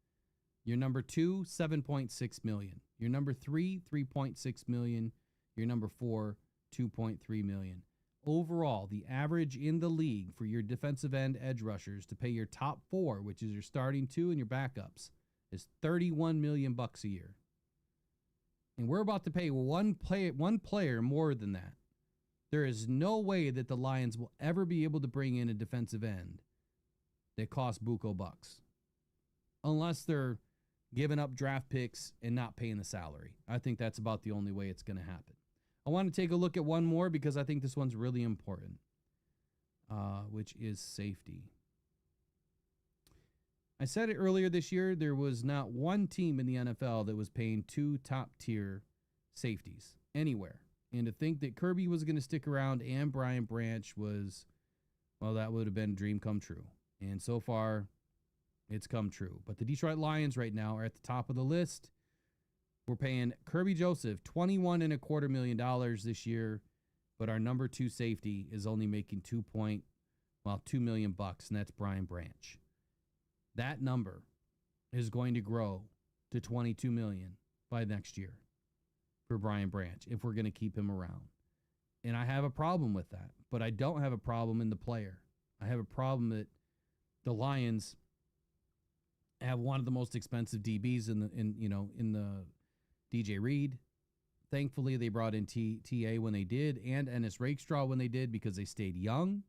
Your number 2, $7.6 million. Your number 3, $3.6 million. Your number 4, $2.3 million. Overall, the average in the league for your defensive end edge rushers to pay your top 4, which is your starting 2 and your backups, is $31 million a year. And we're about to pay one player more than that. There is no way that the Lions will ever be able to bring in a defensive end that costs buco bucks. Unless they're giving up draft picks and not paying the salary. I think that's about the only way it's going to happen. I want to take a look at one more because I think this one's really important, which is safety. I said it earlier this year, there was not one team in the NFL that was paying 2 top-tier safeties anywhere. And to think that Kirby was going to stick around and Brian Branch was, well, that would have been a dream come true. And so far, it's come true. But the Detroit Lions right now are at the top of the list. We're paying Kirby Joseph $21.25 million this year, but our number 2 safety is only making $2 million bucks, and that's Brian Branch. That number is going to grow to $22 million by next year for Brian Branch if we're going to keep him around. And I have a problem with that, but I don't have a problem in the player. I have a problem that the Lions have one of the most expensive DBs in the DJ Reed. Thankfully, they brought in TA when they did, and Ennis Rakestraw when they did, because they stayed young,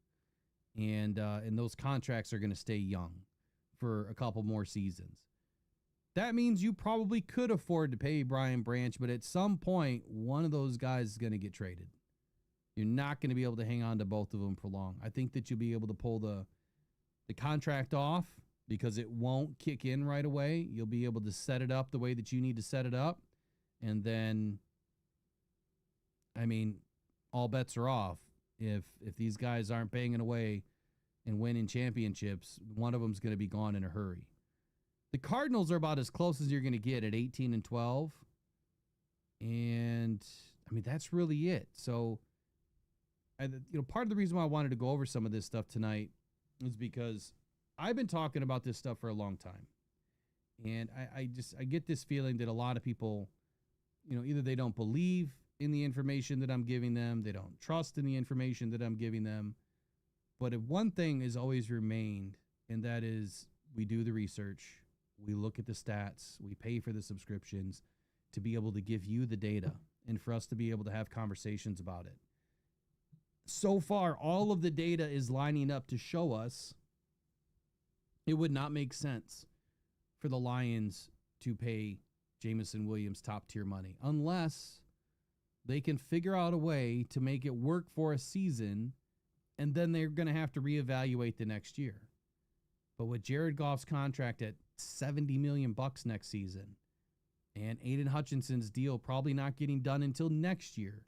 and those contracts are going to stay young for a couple more seasons. That means you probably could afford to pay Brian Branch, but at some point, one of those guys is going to get traded. You're not going to be able to hang on to both of them for long. I think that you'll be able to pull the contract off because it won't kick in right away. You'll be able to set it up the way that you need to set it up. And then, I mean, all bets are off. If these guys aren't banging away and winning championships, one of them's going to be gone in a hurry. The Cardinals are about as close as you're going to get at 18-12. And, I mean, that's really it. So, part of the reason why I wanted to go over some of this stuff tonight is because I've been talking about this stuff for a long time. And I get this feeling that a lot of people, either they don't believe in the information that I'm giving them, they don't trust in the information that I'm giving them. But if one thing has always remained, and that is we do the research, we look at the stats, we pay for the subscriptions to be able to give you the data and for us to be able to have conversations about it. So far, all of the data is lining up to show us it would not make sense for the Lions to pay Jameson Williams top tier money unless they can figure out a way to make it work for a season, and then they're going to have to reevaluate the next year. But with Jared Goff's contract at $70 million next season, and Aiden Hutchinson's deal probably not getting done until next year,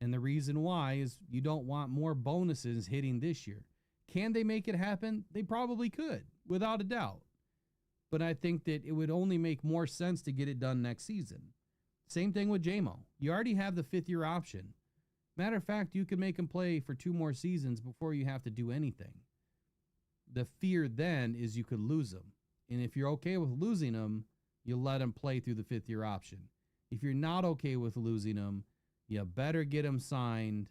and the reason why is you don't want more bonuses hitting this year. Can they make it happen? They probably could, without a doubt. But I think that it would only make more sense to get it done next season. Same thing with J-Mo. You already have the 5th-year option. Matter of fact, you can make him play for 2 more seasons before you have to do anything. The fear then is you could lose him. And if you're okay with losing him, you let him play through the 5th-year option. If you're not okay with losing him, you better get him signed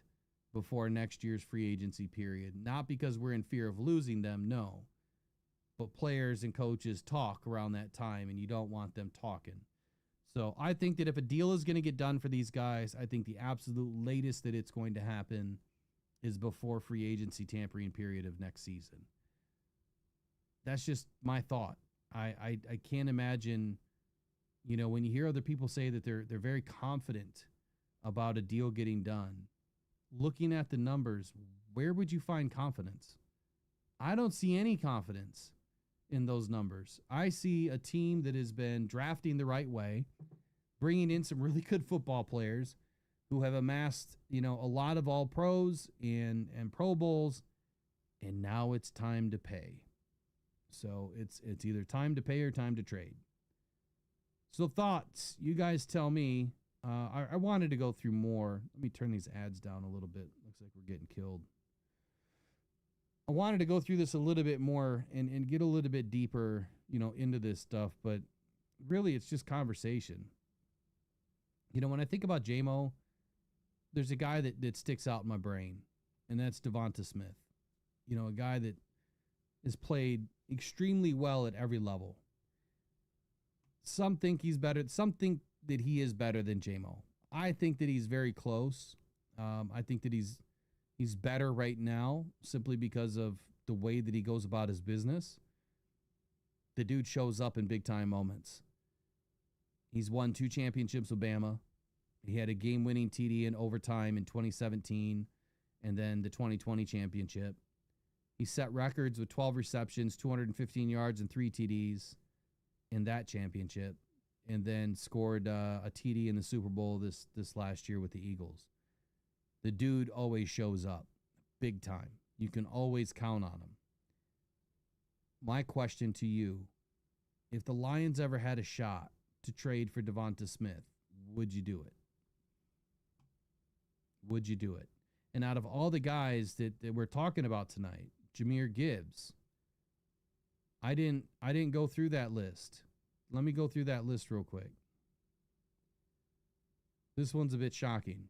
before next year's free agency period. Not because we're in fear of losing them, no. But players and coaches talk around that time, and you don't want them talking. So I think that if a deal is going to get done for these guys, I think the absolute latest that it's going to happen is before free agency tampering period of next season. That's just my thought. I can't imagine, when you hear other people say that they're very confident about a deal getting done, looking at the numbers, where would you find confidence? I don't see any confidence in those numbers. I see a team that has been drafting the right way, bringing in some really good football players who have amassed, a lot of all pros and Pro Bowls, and now it's time to pay. So it's either time to pay or time to trade. So thoughts, you guys tell me. I wanted to go through more. Let me turn these ads down a little bit. Looks like we're getting killed. I wanted to go through this a little bit more and get a little bit deeper, into this stuff, but really it's just conversation. When I think about J-Mo, there's a guy that sticks out in my brain, and that's Devonta Smith. A guy that has played extremely well at every level. Some think he's better. Some think that he is better than J-Mo. I think that he's very close. I think that he's better right now simply because of the way that he goes about his business. The dude shows up in big-time moments. He's won 2 championships with Bama. He had a game-winning TD in overtime in 2017 and then the 2020 championship. He set records with 12 receptions, 215 yards, and 3 TDs in that championship, and then scored a TD in the Super Bowl this last year with the Eagles. The dude always shows up big time. You can always count on him. My question to you, if the Lions ever had a shot to trade for Devonta Smith, would you do it? Would you do it? And out of all the guys that we're talking about tonight, Jahmyr Gibbs, I didn't go through that list. Let me go through that list real quick. This one's a bit shocking.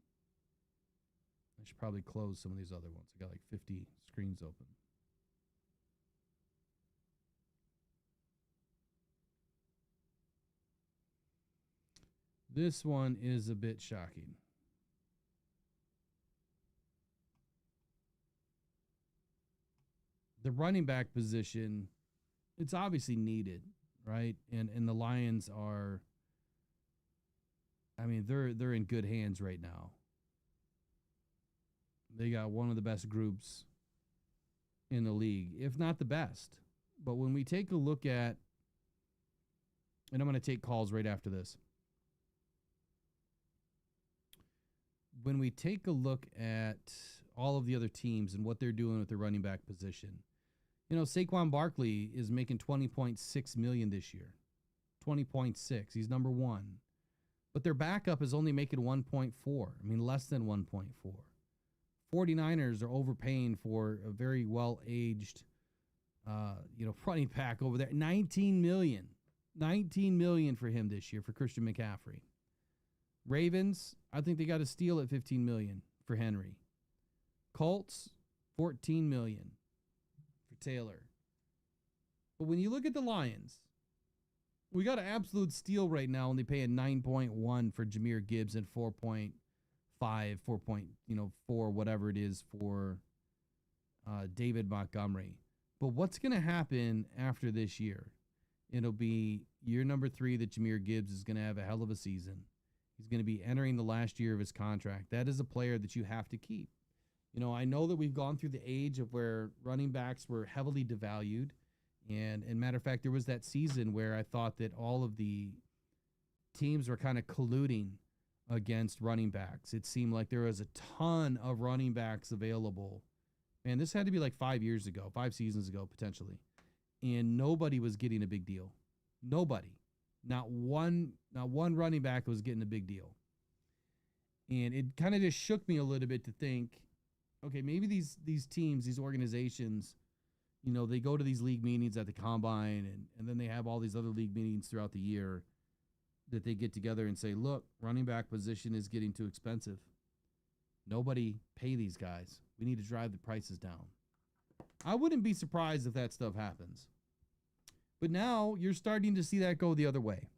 I should probably close some of these other ones. I got like 50 screens open. This one is a bit shocking. The running back position, it's obviously needed, right? And the Lions are, they're in good hands right now. They got one of the best groups in the league, if not the best. But when we take a look at, and I'm going to take calls right after this. When we take a look at all of the other teams and what they're doing with the running back position, Saquon Barkley is making $20.6 million this year. 20.6. He's number 1. But their backup is only making 1.4. Less than 1.4. 49ers are overpaying for a very well-aged running back over there. 19 million for him this year for Christian McCaffrey. Ravens, I think they got a steal at 15 million for Henry. Colts, 14 million for Taylor. But when you look at the Lions, we got an absolute steal right now, only paying 9.1 for Jahmyr Gibbs and 4.5, 4, whatever it is for David Montgomery. But what's going to happen after this year? It'll be year number 3 that Jahmyr Gibbs is going to have a hell of a season. He's going to be entering the last year of his contract. That is a player that you have to keep. I know that we've gone through the age of where running backs were heavily devalued. And matter of fact, there was that season where I thought that all of the teams were kind of colluding against running backs. It seemed like there was a ton of running backs available. And this had to be like 5 seasons ago, potentially. And nobody was getting a big deal. Nobody. Not one running back was getting a big deal. And it kind of just shook me a little bit to think, okay, maybe these teams, these organizations, they go to these league meetings at the combine and then they have all these other league meetings throughout the year that they get together and say, look, running back position is getting too expensive. Nobody pay these guys. We need to drive the prices down. I wouldn't be surprised if that stuff happens. But now you're starting to see that go the other way.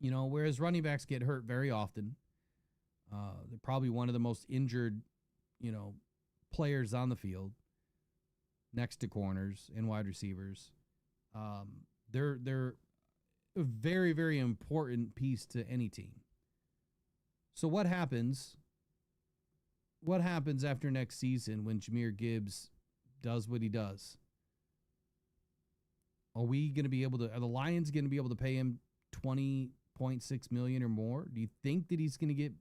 Whereas running backs get hurt very often. They're probably one of the most injured, players on the field next to corners and wide receivers. They're a very, very important piece to any team. So what happens? What happens after next season when Jahmyr Gibbs does what he does? Are the Lions going to be able to pay him $20.6 million or more? Do you think that he's going to get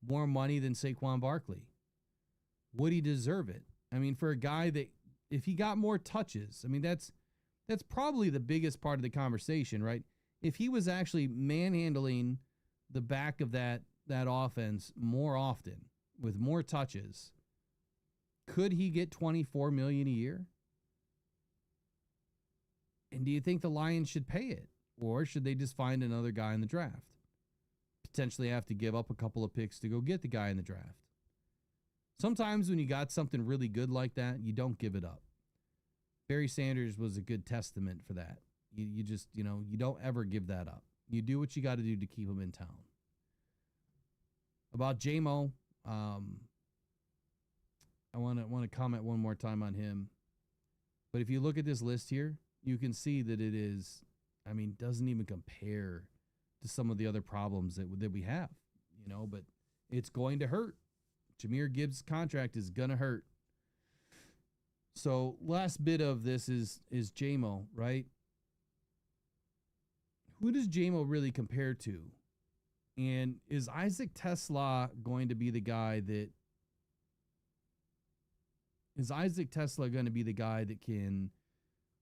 more money than Saquon Barkley? Would he deserve it? I mean, for a guy that, if he got more touches, I mean, that's probably the biggest part of the conversation, right? If he was actually manhandling the back of that offense more often with more touches, could he get $24 million a year? And do you think the Lions should pay it? Or should they just find another guy in the draft? Potentially have to give up a couple of picks to go get the guy in the draft. Sometimes when you got something really good like that, you don't give it up. Barry Sanders was a good testament for that. You just, you don't ever give that up. You do what you got to do to keep him in town. About J-Mo, I want to comment one more time on him. But if you look at this list here, you can see that it is, doesn't even compare to some of the other problems that we have, but it's going to hurt. Jahmyr Gibbs' contract is going to hurt. So last bit of this is J-Mo, right? Who does J-Mo really compare to? And is Isaac Tesla going to be the guy that can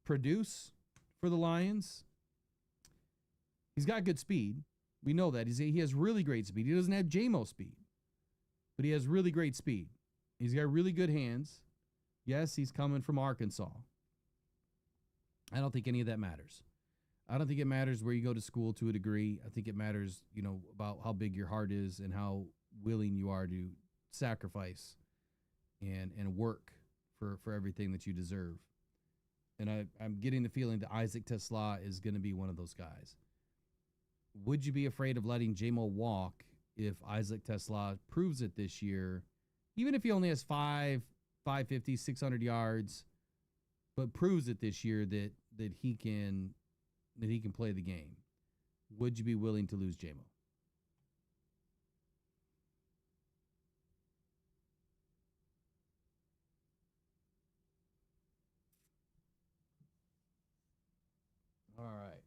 produce for the Lions? He's got good speed. We know that. He has really great speed. He doesn't have J-Mo speed, but he has really great speed. He's got really good hands. Yes, he's coming from Arkansas. I don't think any of that matters. I don't think it matters where you go to school to a degree. I think it matters, about how big your heart is and how willing you are to sacrifice and work for everything that you deserve. And I'm getting the feeling that Isaac Tesla is going to be one of those guys. Would you be afraid of letting J-Mo walk if Isaac Tesla proves it this year, even if he only has 550, 600 yards, but proves it this year that he can play the game? Would you be willing to lose J-Mo? All right.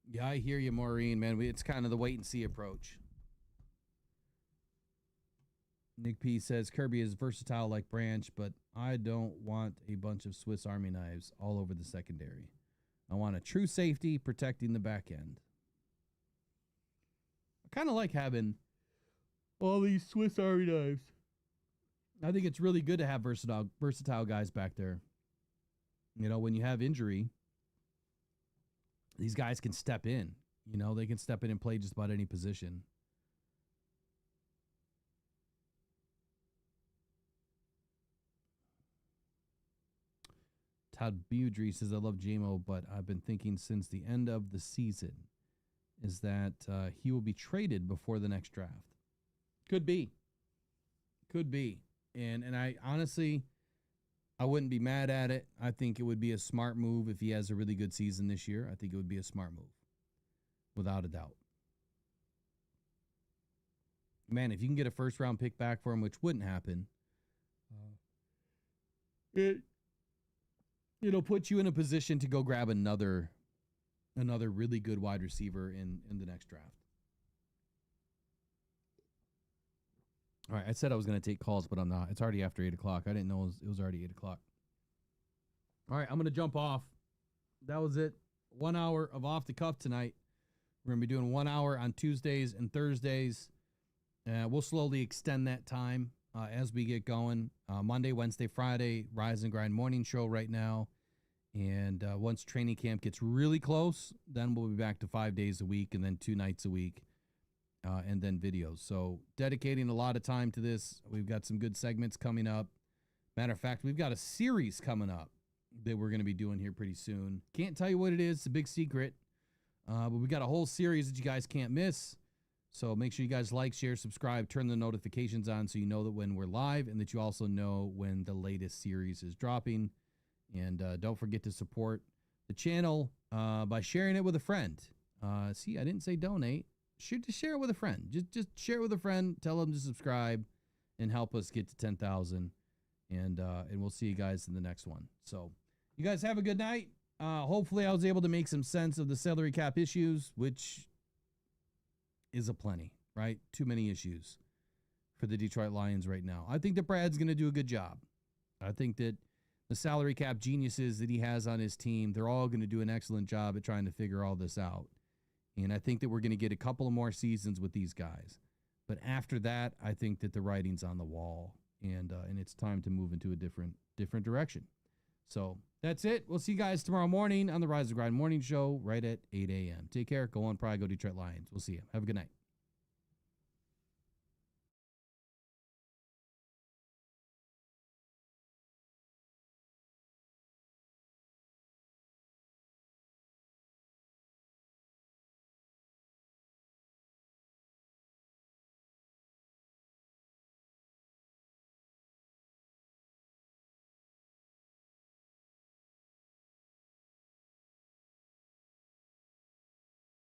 Yeah, I hear you, Maureen, man. It's kind of the wait and see approach. Nick P says Kirby is versatile like Branch, but I don't want a bunch of Swiss Army knives all over the secondary. I want a true safety protecting the back end. I kind of like having all these Swiss Army knives I think it's really good to have versatile guys back there. You know, when you have injury, these guys can step in. You know, they can step in and play just about any position. Todd Budry says, I love JMO, but I've been thinking since the end of the season is that he will be traded before the next draft. Could be. Could be. And I honestly, I wouldn't be mad at it. I think it would be a smart move if he has a really good season this year. I think it would be a smart move, without a doubt. Man, if you can get a first-round pick back for him, which wouldn't happen, it'll put you in a position to go grab another really good wide receiver in the next draft. All right, I said I was going to take calls, but I'm not. It's already after 8 o'clock. I didn't know it was already 8 o'clock. All right, I'm going to jump off. That was it. 1 hour of Off the Cuff tonight. We're going to be doing 1 hour on Tuesdays and Thursdays. We'll slowly extend that time as we get going. Monday, Wednesday, Friday, Rise and Grind morning show right now. And once training camp gets really close, then we'll be back to 5 days a week and then 2 nights a week. And then videos. So dedicating a lot of time to this. We've got some good segments coming up. Matter of fact, we've got a series coming up that we're going to be doing here pretty soon. Can't tell you what it is. It's a big secret. But we got a whole series that you guys can't miss. So make sure you guys like, share, subscribe, turn the notifications on so you know that when we're live and that you also know when the latest series is dropping. And don't forget to support the channel by sharing it with a friend. See, I didn't say donate. Just share it with a friend. Just share it with a friend. Tell them to subscribe and help us get to 10,000. And we'll see you guys in the next one. So you guys have a good night. Hopefully I was able to make some sense of the salary cap issues, which is aplenty, right? Too many issues for the Detroit Lions right now. I think that Brad's going to do a good job. I think that the salary cap geniuses that he has on his team, they're all going to do an excellent job at trying to figure all this out. And I think that we're going to get a couple of more seasons with these guys. But after that, I think that the writing's on the wall, and it's time to move into a different direction. So that's it. We'll see you guys tomorrow morning on the Rise and Grind morning show right at 8 a.m. Take care. Go on, Pride. Go Detroit Lions. We'll see you. Have a good night.